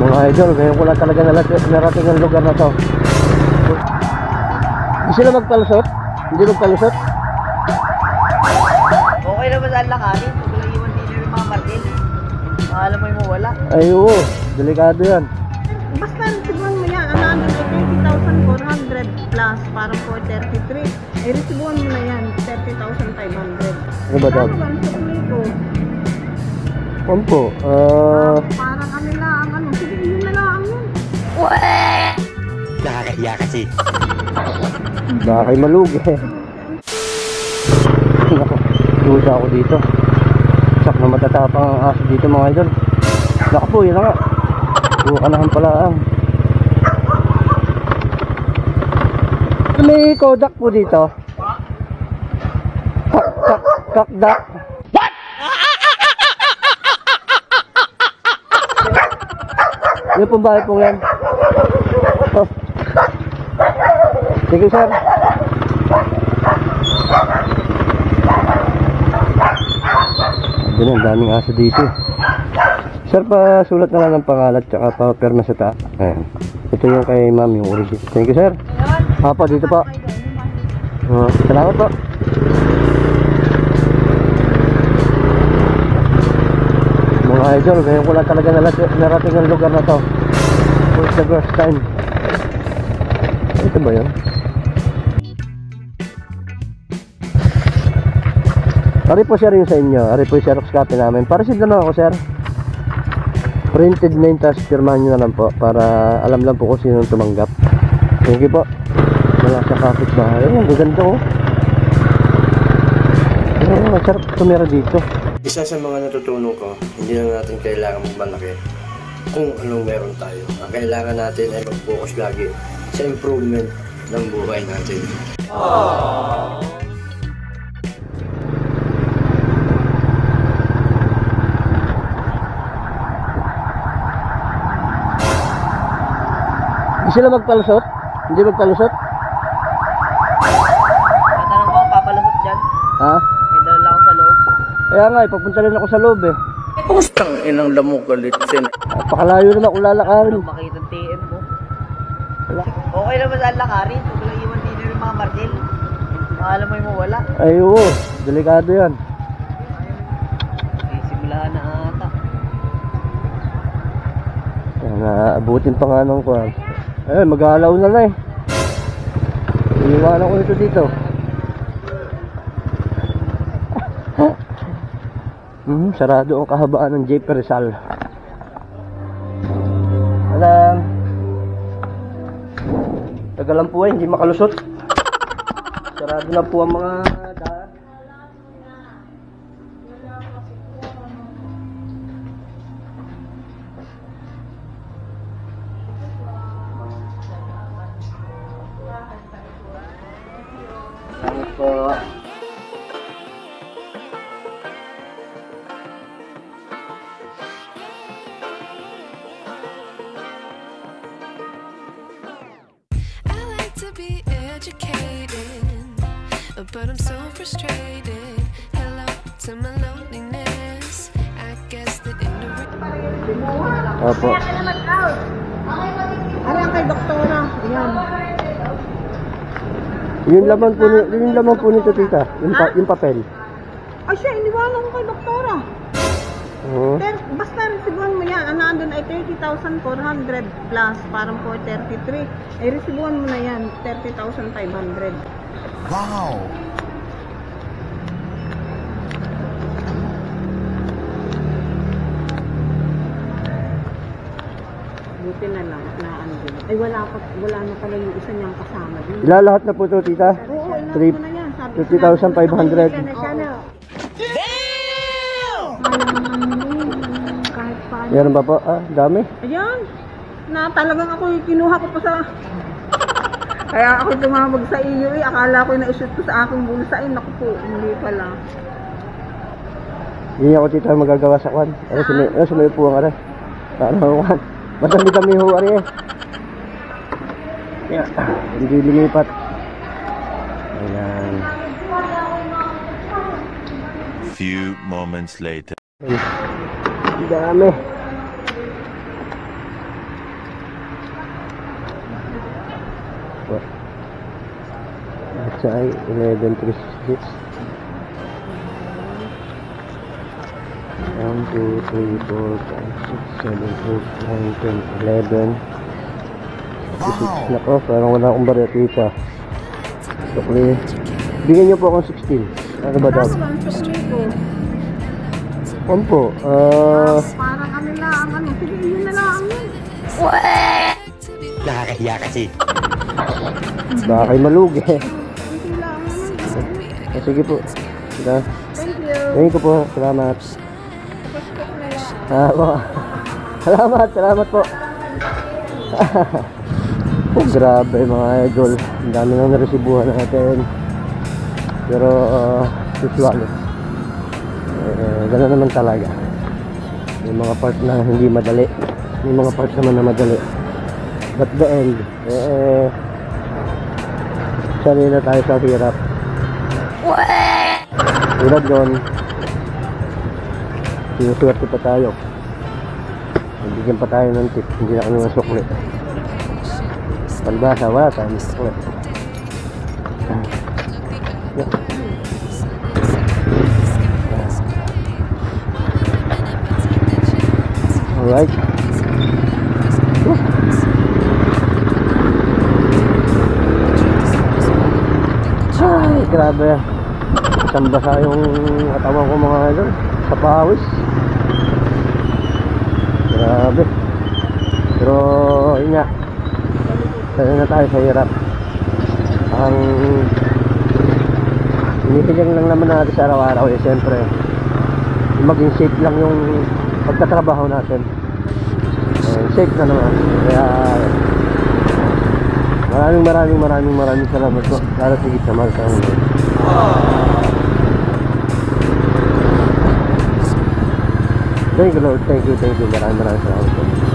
Mga idol, ngayon ko lang talaga narating ang lugar na to. Hindi sila magpalusot? Hindi magpalusot? Okay naman saan lakarin. Huwag lang iwan din yung mga martil. Alam mo yung mawala. Ay oo, delikado yan. Basta resibuan mo yan. Ang nandun ay 20,400 plus parang 433. Eh resibuan mo na yan, 30,500. Ano ba daw? Ano ba ang sabi ko? Pompo, Parang ano lang, ano. Sige, yun na lang yun. Nakakaiya kasi. baka kayo malugi. Duda ako dito. Sak na matatapang ang aso dito mga idol. Naka po, yun na nga. Kanahan pala ang. May Kodak po dito. Kakdak. What? Yung pong bahay po yan. Oh. Sige sir. Doon ang daming aso dito. Sir, pasulat na lang ng pangalan tsaka pa-perma sa taas. Ayan. Ito yung kay ma'am, yung origin. Thank you sir. Apa, dito po. Salamat po. Mga idol, ngayon ko lang talaga narating ang lugar na to. For the first time. Ito ba yun? Ari po sir yung sa inyo. Ari po yung Xerox copy namin. Para-receive na lang ako sir. Printed name, tapos pirmahan nyo na lang po para alam lang po kung sino tumanggap. Thank you po. Wala sa kapit bahay. Ang gaganda ko. Sarap tumira dito. Isa sa mga natutunan ko, hindi na natin kailangan magmalaki kung anong meron tayo. Ang kailangan natin ay mag-focus lagi sa improvement ng buhay natin. Aww. Hindi sila magpalusot? Hindi magpalusot? Tatanong ko, papalusot dyan. Ha? May dala ako sa loob. Kaya nga, ipapunta rin ako sa loob eh. Pustang inang lamok galitsin. Napakalayo naman kung lalakarin. Makita ang TM mo. Okay naman saan lakarin. Huwag lang iwan din yung mga martil. Alam mo yung mawala. Ay oo, delikado yan. Simulahan na ata. Naabutin pa nga nung kuwan. Ayun, mag-aalaw na na eh. Iniwanan ko ito dito. Sarado ang kahabaan ng JP Rizal. Alam. Tagalan po hindi makalusot. Sarado na po ang mga daan. Salamat po. But I'm so frustrated. Hello to my loneliness. I guess that in the Opo. Ano ang kay doktora? Ayan. Yung laman po nito tita. Yung papel. Ay siya, iniwanan ko kay doktora. Pero basta resibuan mo yan. Ang nandun ay 30,400 plus parang 433. Ay resibuan mo na yan, 30,500. Wow! Buti na lang na andun. Ay wala na pala yung isa niyang kasama din. Ilalahat na po ito tita. Oo, ilahat mo na yan. 50,500. Kahit paano. Meron ba po? Dami. Ayan. Na talagang ako kinuha ko pa sa... Kaya ako tumawag sa iyo eh. Akala ko na-shoot ko sa aking bulsa eh. Naku po, hindi pala. Hindi ako tita magagawa sa kwan. Sumay po ang aray. Paano kwan? Madami kami ho aray eh. Kaya, hindi lilipat. Ayan. Few moments later. Ang dami. ay 11,366. 1, 2, 3, 4, 5, 6, 7, 8, 9, 10, 11. 56 na ko, parang wala akong barya tita. Okay. Bigyan niyo po akong 16. Ano ba daw? Kaso lang, ko. Opo, Parang ano lang, ano. Sige, yun na lang yun. Nakakahiya kasi. baka kayo malugi. Hindi lang naman. Sige po. Sige. Thank you. Thank you po. Salamat. Gusto ko na lang. Po. Salamat po. Oh, grabe mga idol. Ang dami nang naresibuhan natin. Pero, usually, gano'n naman talaga. May mga part na hindi madali. May mga part naman na madali. But the end, sanay na tayo sa hirap. Tulad doon, sinuswerte pa tayo. Bigyan pa tayo ng tip, hindi na kami masukli. Palbasa, wala tayo masukli. Alright. Ay, grabe. Isang basa yung katawan ko mga idol. Sa pawis. Grabe. Pero, yun nga. Sanay na tayo sa hirap. Ang inihiling lang naman natin sa araw-araw eh, siyempre maging safe lang yung pagtatrabaho natin. Safe na naman. Kaya maraming salamat po. Lalo sigit sa mahal sa mga. Thank you Lord, thank you. Maraming salamat po.